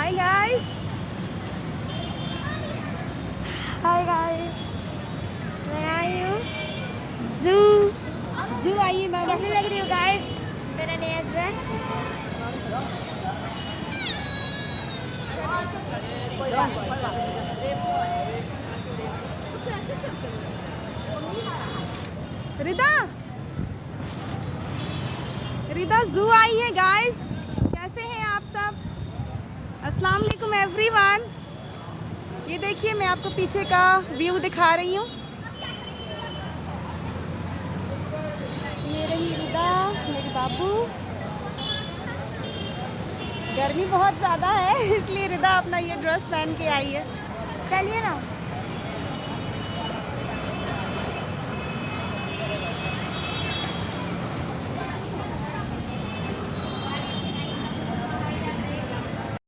Hi guys, hi guys, मैं आई हूँ जू आई है बाबू। कैसे लग रही हो गाइस मेरा नया ड्रेस? रिदा, रिदा जू आई है गाइस। कैसे हैं आप सब? अस्सलाम वालेकुम एवरीवन। ये देखिए मैं आपको पीछे का व्यू दिखा रही हूँ। ये रही रिदा मेरी बाबू। गर्मी बहुत ज़्यादा है इसलिए रिदा अपना ये ड्रेस पहन के आई है। चलिए ना।